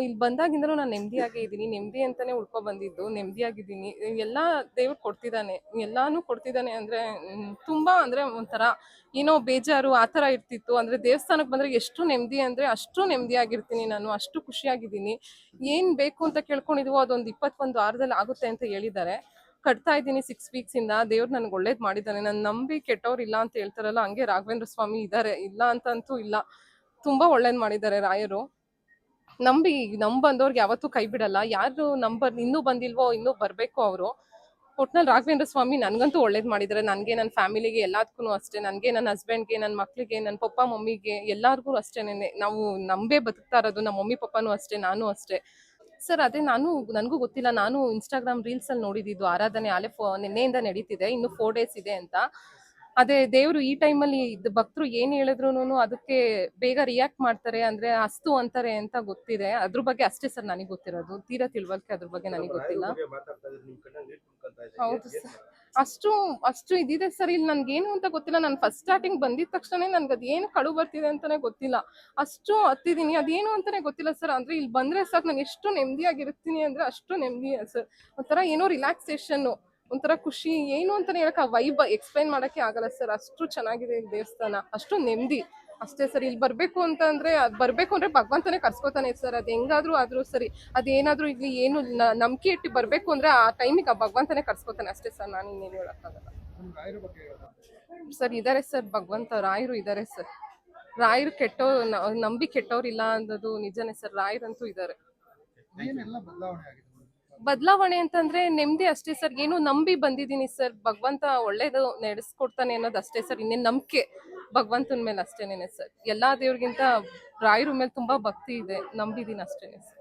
ಇಲ್ಲಿ ಬಂದಾಗಿಂದನೂ ನಾನು ನೆಮ್ಮದಿಯಾಗೇ ಇದ್ದೀನಿ. ನೆಮ್ಮದಿ ಅಂತಾನೆ ಉಳ್ಕೊ ಬಂದಿದ್ದು. ನೆಮ್ಮದಿಯಾಗಿದ್ದೀನಿ. ಎಲ್ಲಾ ದೇವ್ರು ಕೊಡ್ತಿದ್ದಾನೆ. ಎಲ್ಲಾನು ಕೊಡ್ತಿದ್ದಾನೆ ಅಂದ್ರೆ ತುಂಬಾ ಅಂದ್ರೆ ಒಂಥರ ಏನೋ ಬೇಜಾರು ಆ ಥರ ಇರ್ತಿತ್ತು. ಅಂದ್ರೆ ದೇವಸ್ಥಾನಕ್ಕೆ ಬಂದ್ರೆ ಎಷ್ಟು ನೆಮ್ಮದಿ ಅಂದ್ರೆ ಅಷ್ಟು ನೆಮ್ಮದಿಯಾಗಿರ್ತೀನಿ ನಾನು. ಅಷ್ಟು ಖುಷಿಯಾಗಿದ್ದೀನಿ. ಏನ್ ಬೇಕು ಅಂತ ಕೇಳ್ಕೊಂಡಿದೀವೋ ಅದೊಂದು 21 ವಾರದಲ್ಲಿ ಆಗುತ್ತೆ ಅಂತ ಹೇಳಿದ್ದಾರೆ. ಕಟ್ತಾ ಇದ್ದೀನಿ 6 ವೀಕ್ಸ್ ಇಂದ. ದೇವ್ರು ನನ್ಗೆ ಒಳ್ಳೇದ್ ಮಾಡಿದ್ದಾನೆ. ನನ್ ನಂಬಿ ಕೆಟ್ಟವ್ರಿಲ್ಲ ಅಂತ ಹೇಳ್ತಾರಲ್ಲ, ಹಂಗೆ ರಾಘವೇಂದ್ರ ಸ್ವಾಮಿ ಇದ್ದಾರೆ. ಇಲ್ಲ ಅಂತಂತೂ ಇಲ್ಲ. ತುಂಬಾ ಒಳ್ಳೇದ್ ಮಾಡಿದ್ದಾರೆ ರಾಯರು. ಬಂದವ್ರಿಗೆ ಯಾವತ್ತೂ ಕೈ ಬಿಡಲ್ಲ. ಯಾರು ಇನ್ನೂ ಬಂದಿಲ್ವೋ, ಇನ್ನೂ ಬರ್ಬೇಕು ಅವರು. ಒಟ್ನಲ್ಲಿ ರಾಘವೇಂದ್ರ ಸ್ವಾಮಿ ನನ್ಗಂತೂ ಒಳ್ಳೇದ್ ಮಾಡಿದ್ದಾರೆ. ನನ್ಗೆ, ನನ್ನ ಫ್ಯಾಮಿಲಿಗೆ, ಎಲ್ಲದಕ್ಕೂ ಅಷ್ಟೇ. ನನ್ಗೆ, ನನ್ನ ಹಸ್ಬೆಂಡ್ಗೆ, ನನ್ನ ಮಕ್ಳಿಗೆ, ನನ್ನ ಪಪ್ಪ ಮಮ್ಮಿಗೆ ಎಲ್ಲಾರ್ಗೂ ಅಷ್ಟೇನೆ. ನಾವು ನಂಬೇ ಬದುಕ್ತಾ ಇರೋದು. ನಮ್ಮ ಮಮ್ಮಿ ಪಪ್ಪನೂ ಅಷ್ಟೇ, ನಾನು ಅಷ್ಟೇ. ಸರ್ ಅದೇ ನನಗೂ ಗೊತ್ತಿಲ್ಲ. ನಾನು ಇನ್ಸ್ಟಾಗ್ರಾಮ್ ರೀಲ್ಸ್ ಅಲ್ಲಿ ನೋಡಿದ್ದು ಆರಾಧನೆ ನಿನ್ನೆಯಿಂದ ನಡೀತಿದೆ. ಇನ್ನು 4 ಡೇಸ್ ಇದೆ ಅಂತ. ಅದೇ ದೇವ್ರು ಈ ಟೈಮಲ್ಲಿ ಭಕ್ತರು ಏನ್ ಹೇಳಿದ್ರು ಅದಕ್ಕೆ ಬೇಗ ರಿಯಾಕ್ಟ್ ಮಾಡ್ತಾರೆ, ಅಂದ್ರೆ ಅಸ್ತು ಅಂತಾರೆ ಅಂತ ಗೊತ್ತಿದೆ. ಅದ್ರ ಬಗ್ಗೆ ಅಷ್ಟೇ ಸರ್ ನನಗೆ ಗೊತ್ತಿರೋದು. ತೀರಾ ತಿಳುವಳಿಕೆ ಅದ್ರ ಬಗ್ಗೆ ನನಗೆ ಗೊತ್ತಿಲ್ಲ. ಹೌದು ಸರ್. ಅಷ್ಟು ಅಷ್ಟು ಇದಿದೆ ಸರ್. ಇಲ್ಲಿ ನನ್ಗೇನು ಅಂತ ಗೊತ್ತಿಲ್ಲ. ನಾನು ಫಸ್ಟ್ ಸ್ಟಾರ್ಟಿಂಗ್ ಬಂದಿದ ತಕ್ಷಣ ನನ್ಗೆ ಅದೇನು ಕಳು ಬರ್ತಿದೆ ಅಂತಾನೆ ಗೊತ್ತಿಲ್ಲ. ಅಷ್ಟು ಹತ್ತಿದೀನಿ, ಅದೇನು ಅಂತಾನೆ ಗೊತ್ತಿಲ್ಲ ಸರ್. ಅಂದ್ರೆ ಇಲ್ಲಿ ಬಂದ್ರೆ ಸಾಕು ನಾನು ಎಷ್ಟು ನೆಮ್ಮದಿಯಾಗಿರ್ತೀನಿ ಅಂದ್ರೆ ಅಷ್ಟು ನೆಮ್ಮದಿ ಸರ್. ಒಂಥರ ಏನೋ ರಿಲ್ಯಾಕ್ಸೇಷನ್, ಒಂಥರ ಖುಷಿ, ಏನು ಅಂತಾನೆ ಹೇಳಕ್ ಆ ವೈಬ್ ಎಕ್ಸ್ಪ್ಲೈನ್ ಮಾಡಕ್ಕೆ ಆಗಲ್ಲ ಸರ್. ಅಷ್ಟು ಚೆನ್ನಾಗಿದೆ ಈ ದೇವಸ್ಥಾನ, ಅಷ್ಟು ನೆಮ್ಮದಿ ಅಷ್ಟೇ ಸರ್. ಇಲ್ಲಿ ಬರ್ಬೇಕು ಅಂದ್ರೆ ಭಗವಂತನೇ ಕರ್ಸ್ಕೊತಾನೆ ಸರ್. ಅದ್ ಹೆಂಗಾದ್ರೂ ಆದ್ರೂ ಸರಿ, ಅದೇನಾದ್ರೂ ಇಲ್ಲಿ ಏನು ನಂಬಿಕೆ ಇಟ್ಟು ಬರ್ಬೇಕು ಅಂದ್ರೆ ಆ ಟೈಮಿಗೆ ಆ ಭಗವಂತನೇ ಕರ್ಸ್ಕೊತಾನೆ ಅಷ್ಟೇ ಸರ್. ನಾನು ಇನ್ನೇನು ಹೇಳಕ್ಕಾಗಲ್ಲ ಸರ್. ಇದಾರೆ ಸರ್, ಭಗವಂತ ರಾಯರು ಇದಾರೆ ಸರ್. ರಾಯರು ನಂಬಿ ಕೆಟ್ಟವ್ರಿಲ್ಲ ಅನ್ನೋದು ನಿಜನೇ ಸರ್. ರಾಯರಂತೂ ಇದಾರೆ. ಬದಲಾವಣೆ ಅಂತಂದ್ರೆ ನೆಮ್ಮದಿ ಅಷ್ಟೇ ಸರ್. ಏನು ನಂಬಿ ಬಂದಿದ್ದೀನಿ ಸರ್. ಭಗವಂತ ಒಳ್ಳೇದು ನಡೆಸ್ಕೊಡ್ತಾನೆ ಅನ್ನೋದು ಅಷ್ಟೇ ಸರ್. ಇನ್ನೇನು ನಂಬಿಕೆ ಭಗವಂತನ ಮೇಲೆ ಅಷ್ಟೇನೆ ಸರ್. ಎಲ್ಲಾ ದೇವ್ರಿಗಿಂತ ರಾಯರ ಮೇಲೆ ತುಂಬಾ ಭಕ್ತಿ ಇದೆ. ನಂಬಿದೀನಿ ಅಷ್ಟೇನೆ ಸರ್.